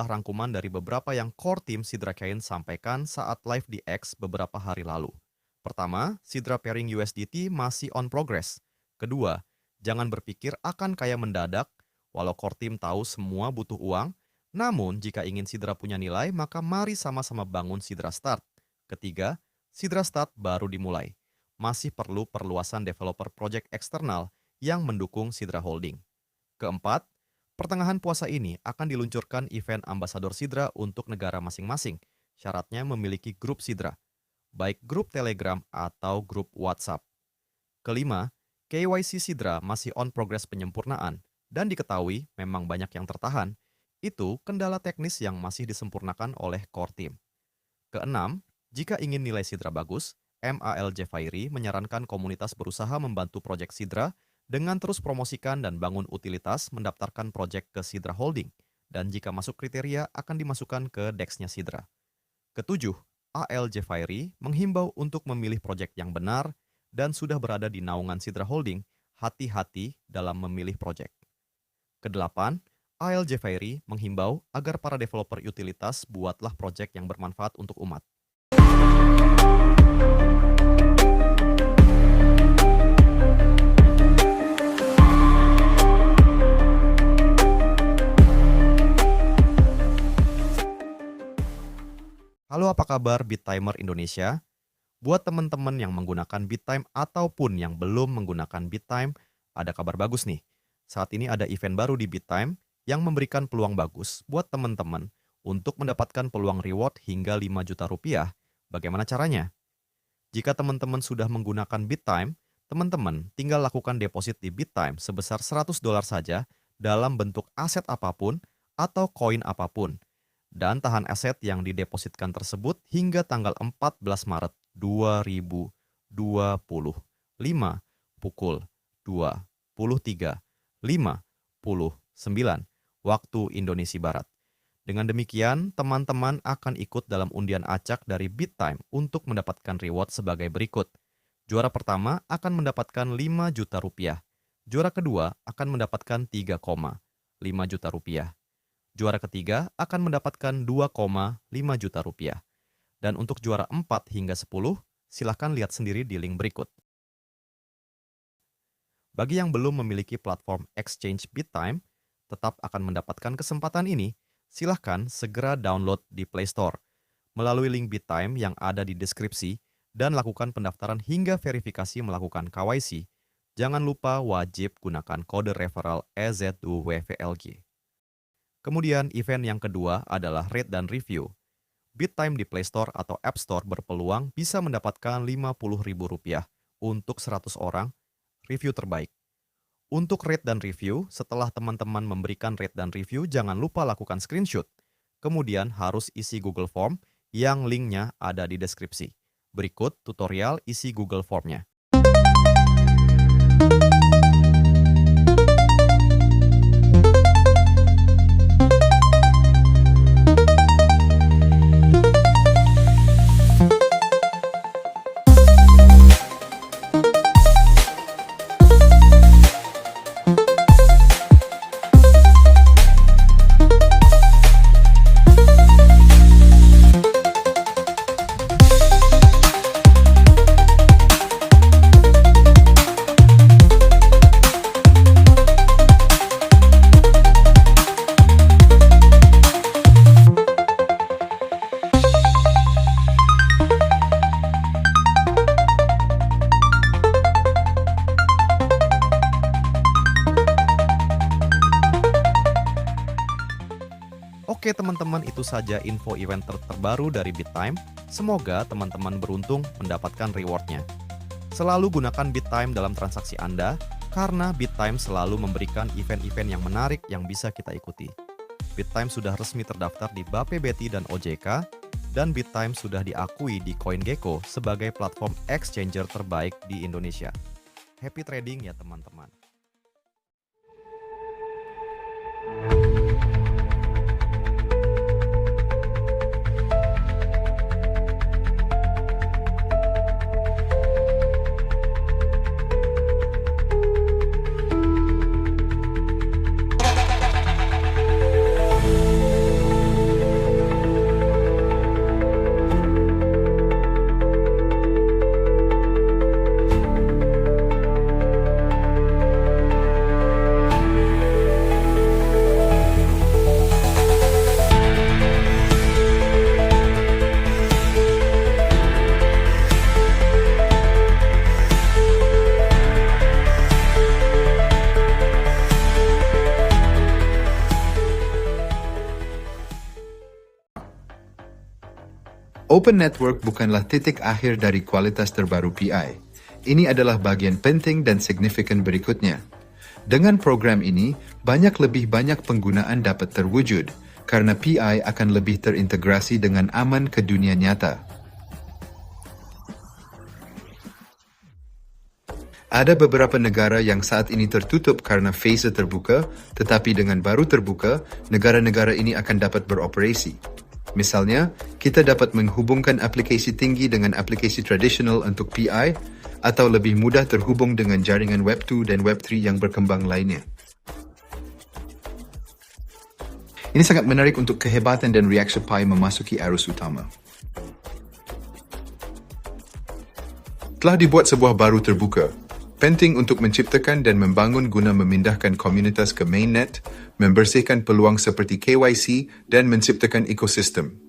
adalah rangkuman dari beberapa yang core team Sidra Kain sampaikan saat live di X beberapa hari lalu. Pertama, Sidra pairing USDT masih on progress. Kedua, jangan berpikir akan kaya mendadak, walau core team tahu semua butuh uang. Namun, jika ingin Sidra punya nilai, maka mari sama-sama bangun Sidra Start. Ketiga, Sidra Start baru dimulai. Masih perlu perluasan developer project eksternal yang mendukung Sidra Holding. Keempat, pertengahan puasa ini akan diluncurkan event Ambasador Sidra untuk negara masing-masing. Syaratnya memiliki grup Sidra, baik grup Telegram atau grup WhatsApp. Kelima, KYC Sidra masih on progress penyempurnaan dan diketahui memang banyak yang tertahan. Itu kendala teknis yang masih disempurnakan oleh core team. Keenam, jika ingin nilai Sidra bagus, MALJ Fairi menyarankan komunitas berusaha membantu proyek Sidra dengan terus promosikan dan bangun utilitas mendaftarkan proyek ke Sidra Holding, dan jika masuk kriteria akan dimasukkan ke DEX-nya Sidra. Ketujuh, ALJ Fairi menghimbau untuk memilih proyek yang benar dan sudah berada di naungan Sidra Holding, hati-hati dalam memilih proyek. Kedelapan, ALJ Fairi menghimbau agar para developer utilitas buatlah proyek yang bermanfaat untuk umat. Halo, apa kabar BitTimer Indonesia? Buat teman-teman yang menggunakan BitTime ataupun yang belum menggunakan BitTime, ada kabar bagus nih. Saat ini ada event baru di BitTime yang memberikan peluang bagus buat teman-teman untuk mendapatkan peluang reward hingga 5 juta rupiah. Bagaimana caranya? Jika teman-teman sudah menggunakan BitTime, teman-teman tinggal lakukan deposit di BitTime sebesar $100 saja dalam bentuk aset apapun atau koin apapun. Dan tahan aset yang didepositkan tersebut hingga tanggal 14 Maret 2025 pukul 23.59 waktu Indonesia Barat. Dengan demikian, teman-teman akan ikut dalam undian acak dari BitTime untuk mendapatkan reward sebagai berikut. Juara pertama akan mendapatkan 5 juta rupiah. Juara kedua akan mendapatkan 3,5 juta rupiah. Juara ketiga akan mendapatkan 2,5 juta rupiah. Dan untuk juara 4 hingga 10, silakan lihat sendiri di link berikut. Bagi yang belum memiliki platform exchange BitTime, tetap akan mendapatkan kesempatan ini. Silahkan segera download di Play Store melalui link BitTime yang ada di deskripsi dan lakukan pendaftaran hingga verifikasi melakukan KYC. Jangan lupa wajib gunakan kode referral EZUWVLG. Kemudian event yang kedua adalah Rate dan Review. BitTime di Play Store atau App Store berpeluang bisa mendapatkan Rp50.000 untuk 100 orang review terbaik. Untuk rate dan review, setelah teman-teman memberikan rate dan review, jangan lupa lakukan screenshot. Kemudian harus isi Google Form yang linknya ada di deskripsi. Berikut tutorial isi Google Form-nya. Oke teman-teman, itu saja info event terbaru dari BitTime. Semoga teman-teman beruntung mendapatkan rewardnya. Selalu gunakan BitTime dalam transaksi Anda, karena BitTime selalu memberikan event-event yang menarik yang bisa kita ikuti. BitTime sudah resmi terdaftar di Bapebeti dan OJK, dan BitTime sudah diakui di CoinGecko sebagai platform exchanger terbaik di Indonesia. Happy trading ya teman-teman. Open Network bukanlah titik akhir dari kualitas terbaru PI. Ini adalah bagian penting dan signifikan berikutnya. Dengan program ini, lebih banyak penggunaan dapat terwujud, karena PI akan lebih terintegrasi dengan aman ke dunia nyata. Ada beberapa negara yang saat ini tertutup karena fase terbuka, tetapi dengan baru terbuka, negara-negara ini akan dapat beroperasi. Misalnya, kita dapat menghubungkan aplikasi tinggi dengan aplikasi tradisional untuk PI, atau lebih mudah terhubung dengan jaringan Web 2 dan Web 3 yang berkembang lainnya. Ini sangat menarik untuk kehebatan dan reaksi Pi memasuki arus utama. Telah dibuat sebuah baru terbuka. Penting untuk menciptakan dan membangun guna memindahkan komunitas ke mainnet, membersihkan peluang seperti KYC, dan menciptakan ekosistem.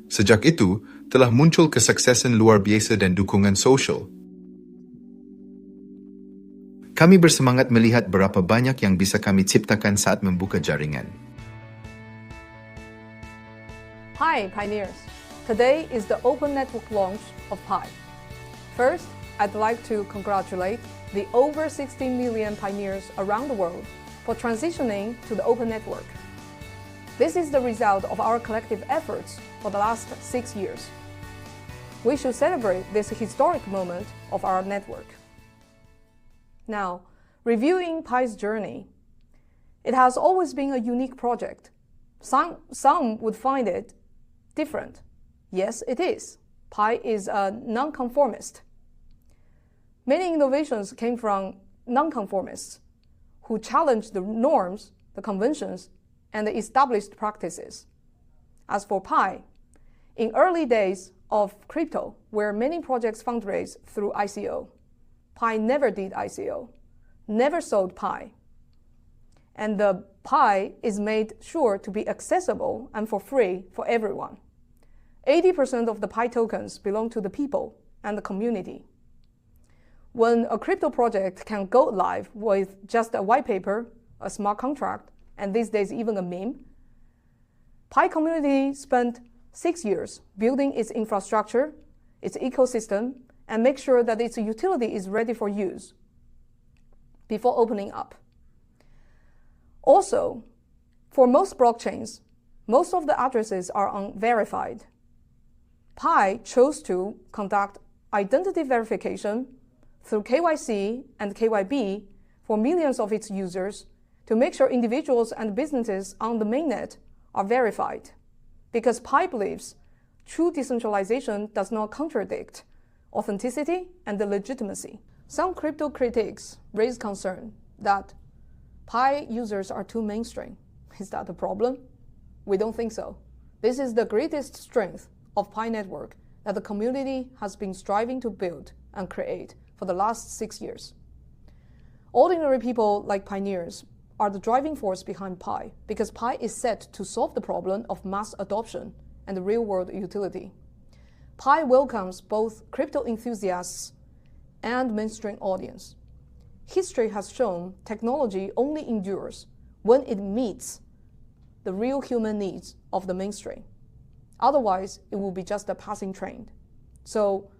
Sejak itu, telah muncul kesuksesan luar biasa dan dukungan sosial. Kami bersemangat melihat berapa banyak yang bisa kami ciptakan saat membuka jaringan. Hi, Pioneers! Today is the Open Network launch of Pi. First, I'd like to congratulate the over 16 million pioneers around the world for transitioning to the Open Network. This is the result of our collective efforts for the last 6 years. We should celebrate this historic moment of our network. Now, reviewing Pi's journey, it has always been a unique project. Some would find it different. Yes, it is. Pi is a nonconformist. Many innovations came from nonconformists who challenged the norms, the conventions, and the established practices. As for Pi, in early days of crypto, where many projects fundraise through ICO, Pi never did ICO, never sold Pi. And the Pi is made sure to be accessible and for free for everyone. 80% of the Pi tokens belong to the people and the community. When a crypto project can go live with just a white paper, a smart contract, and these days even a meme, Pi community spent 6 years building its infrastructure, its ecosystem, and make sure that its utility is ready for use before opening up. Also, for most blockchains, most of the addresses are unverified. Pi chose to conduct identity verification through KYC and KYB for millions of its users to make sure individuals and businesses on the mainnet are verified. Because Pi believes true decentralization does not contradict authenticity and the legitimacy. Some crypto critics raise concern that Pi users are too mainstream. Is that a problem? We don't think so. This is the greatest strength of Pi Network that the community has been striving to build and create for the last 6 years. Ordinary people like pioneers are the driving force behind Pi because Pi is set to solve the problem of mass adoption and real-world utility. Pi welcomes both crypto enthusiasts and mainstream audience. History has shown technology only endures when it meets the real human needs of the mainstream. Otherwise, it will be just a passing trend. So,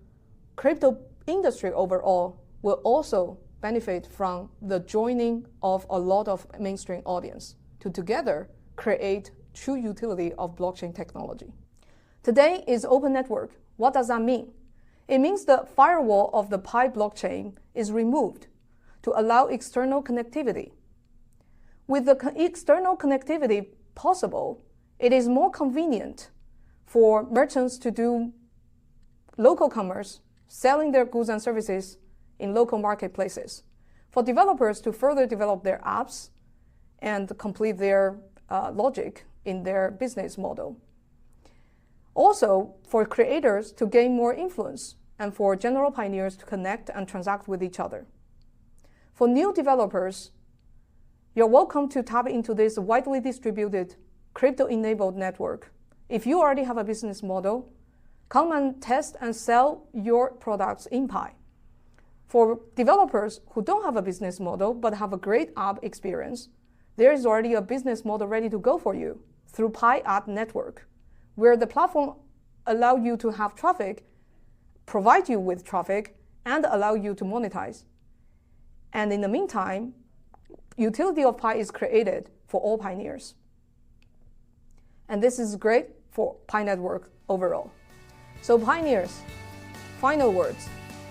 crypto industry overall will also benefit from the joining of a lot of mainstream audience to together create true utility of blockchain technology. Today is Open Network. What does that mean? It means the firewall of the Pi blockchain is removed to allow external connectivity. With the external connectivity possible, it is more convenient for merchants to do local commerce, selling their goods and services in local marketplaces, for developers to further develop their apps and complete their logic in their business model. Also, for creators to gain more influence and for general pioneers to connect and transact with each other. For new developers, you're welcome to tap into this widely distributed crypto-enabled network. If you already have a business model, come and test and sell your products in Pi. For developers who don't have a business model but have a great app experience, there is already a business model ready to go for you through Pi App Network, where the platform allow you to have traffic, provide you with traffic, and allow you to monetize. And in the meantime, utility of Pi is created for all pioneers. And this is great for Pi network overall. So pioneers, final words,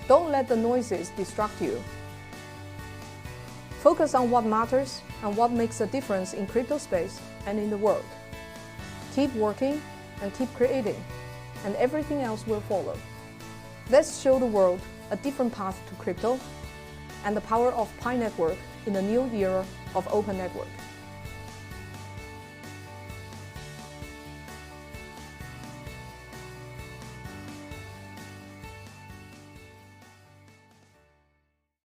don't let the noises distract you. Focus on what matters and what makes a difference in crypto space and in the world. Keep working and keep creating, and everything else will follow. Let's show the world a different path to crypto and the power of Pi network in the new era of open network.